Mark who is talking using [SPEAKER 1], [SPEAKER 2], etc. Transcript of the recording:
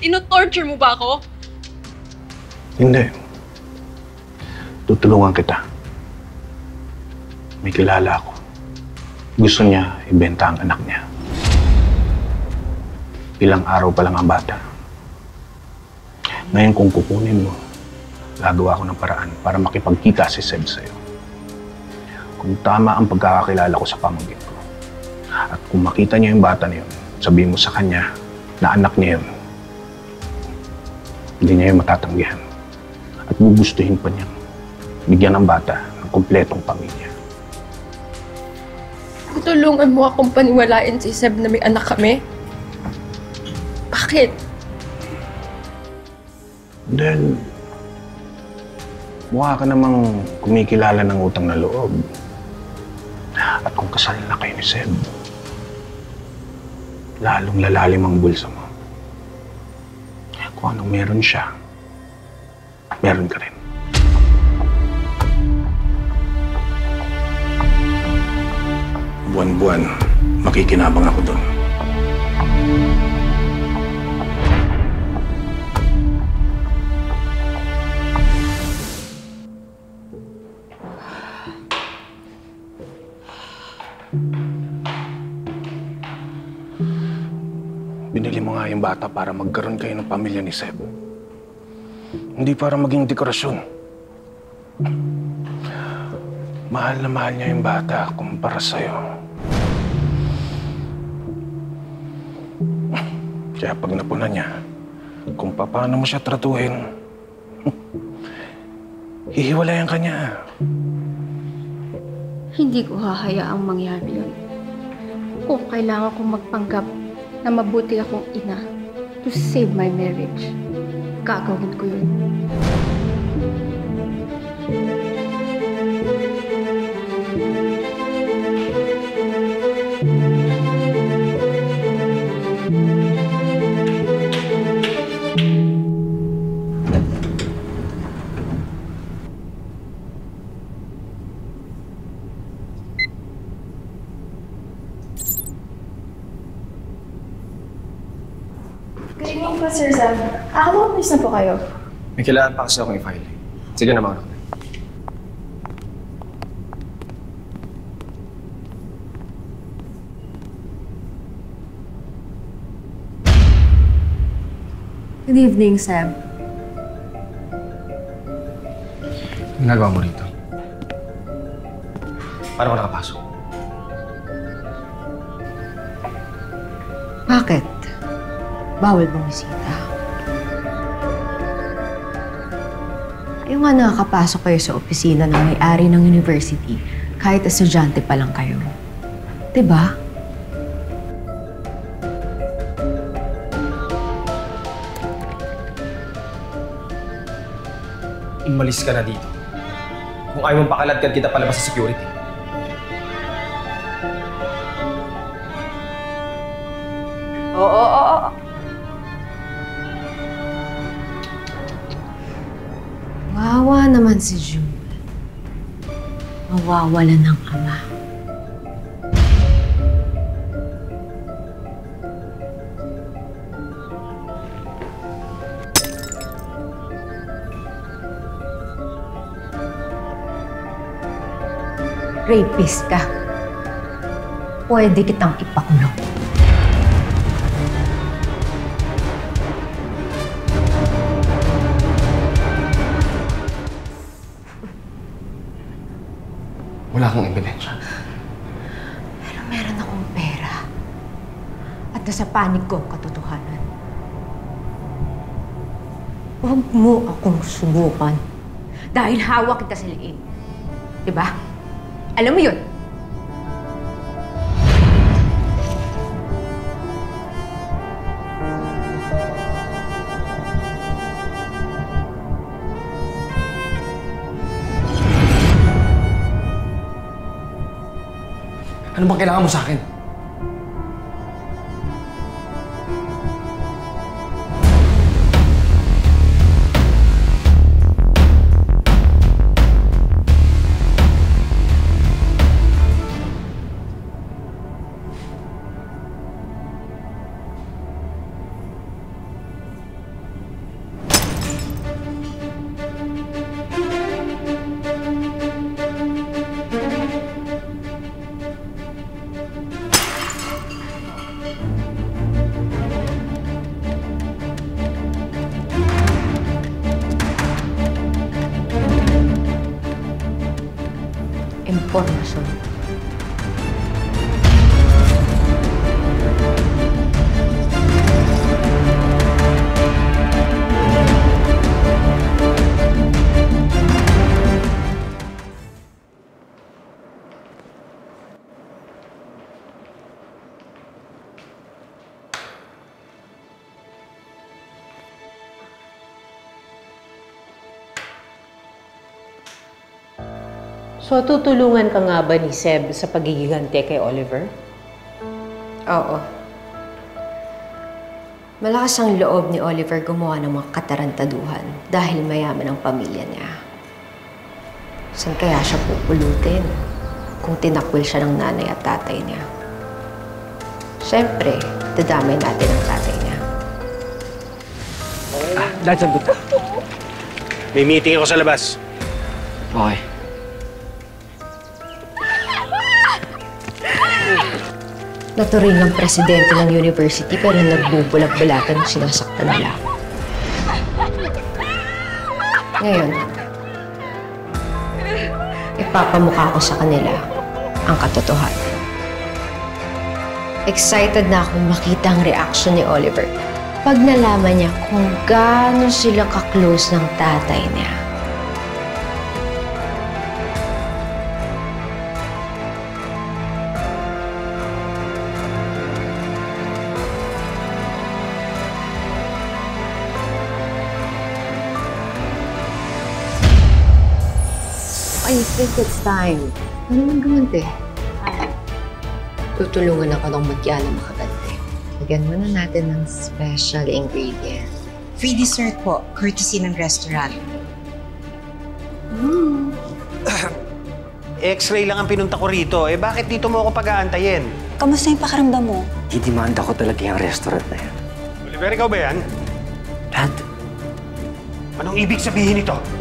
[SPEAKER 1] Tino-torture mo ba ako?
[SPEAKER 2] Hindi. Tutulungan kita. May kilala ako. Gusto niya ibenta ang anak niya. Ilang araw pa lang ang bata. Ngayon kung kukunin mo, gagawa ko ng paraan para makipagkita si Seb sa'yo. Kung tama ang pagkakakilala ko sa pamangkin ko. At kung makita niya yung bata na yun, sabihin mo sa kanya na anak niya yun. Hindi niya yung matatanggihan. At gugustuhin pa niya bigyan ng bata ng kumpletong pamilya.
[SPEAKER 1] Tutulungan mo akong paniwalain si Seb na may anak kami? Bakit?
[SPEAKER 2] Dahil mukha ka namang kumikilala ng utang na loob. At kung kasal na kayo ni Seb, lalong lalalim ang bulsa mo. Kung anong meron siya, meron ka rin. Buwan-buwan, makikinabang ako doon. Binili mo nga yung bata para magkaroon kayo ng pamilya ni Seb. Hindi para maging dekorasyon. Mahal na mahal niya yung bata kumpara sa'yo. Kaya pag napunan niya, kung paano mo siya tratuhin, hihiwalayan ka niya.
[SPEAKER 1] Hindi ko hahayaang mangyari yun. Kung kailangan kong magpanggap na mabuti akong ina to save my marriage, gagawin ko yun.
[SPEAKER 3] Good evening po, Sir Sam. Please na po kayo.
[SPEAKER 4] May kailangan pa kasi akong i-file. Sige na, mga
[SPEAKER 5] Good evening, Sam.
[SPEAKER 4] Anong nagawa mo rito? Paano ka nakapasok?
[SPEAKER 5] Bakit? Bawal bang bisita? Ayaw nga nakakapasok kayo sa opisina ng may-ari ng university kahit estudyante pa lang kayo. Diba?
[SPEAKER 4] Umalis ka na dito. Kung ayaw mong pakaladkad kita palabas sa security.
[SPEAKER 5] Oo. Wawa naman si June. Mawawala ng ama. Rapist ka. Pwede kitang ipakulong.
[SPEAKER 4] Wala kang ebidensya.
[SPEAKER 5] Pero meron akong pera. At nasa panig ko ang katotohanan. Huwag mo akong subukan. Dahil hawak kita sa liig. Diba? Alam mo yun?
[SPEAKER 4] Ano bang kailangan mo sa akin?
[SPEAKER 5] impormasyon.
[SPEAKER 6] So, tutulungan ka nga ba ni Seb sa pagigigante kay Oliver?
[SPEAKER 5] Oo. Malakas ang loob ni Oliver gumawa ng mga katarantaduhan dahil mayaman ang pamilya niya. Saan kaya siya pupulutin kung tinakwil siya ng nanay at tatay niya? Siyempre, dadamay natin ang tatay niya.
[SPEAKER 7] Dad, sandot ka.
[SPEAKER 2] May meeting ako sa labas.
[SPEAKER 7] Okay.
[SPEAKER 5] Naturing ang presidente ng university pero nagbubulag-bulakan ng sinasaktan nila. Ngayon, ipapamukha ko sa kanila ang katotohanan. Excited na akong makita ang reaction ni Oliver pag nalaman niya kung gaano sila ka-close ng tatay niya. I think it's time. Ano naman gumante? Tutulungan ako ng magyan na makagante. Lagyan muna natin ng special ingredient.
[SPEAKER 8] Free dessert po, courtesy ng restaurant.
[SPEAKER 9] X-ray lang ang pinunta ko rito. Bakit dito mo ako pag-aantayin?
[SPEAKER 8] Kamusta yung pakiramdam mo?
[SPEAKER 7] Didimanda ko talaga yung restaurant na yan.
[SPEAKER 9] Oliver, ikaw ba yan?
[SPEAKER 7] Dad,
[SPEAKER 9] Anong ibig sabihin nito?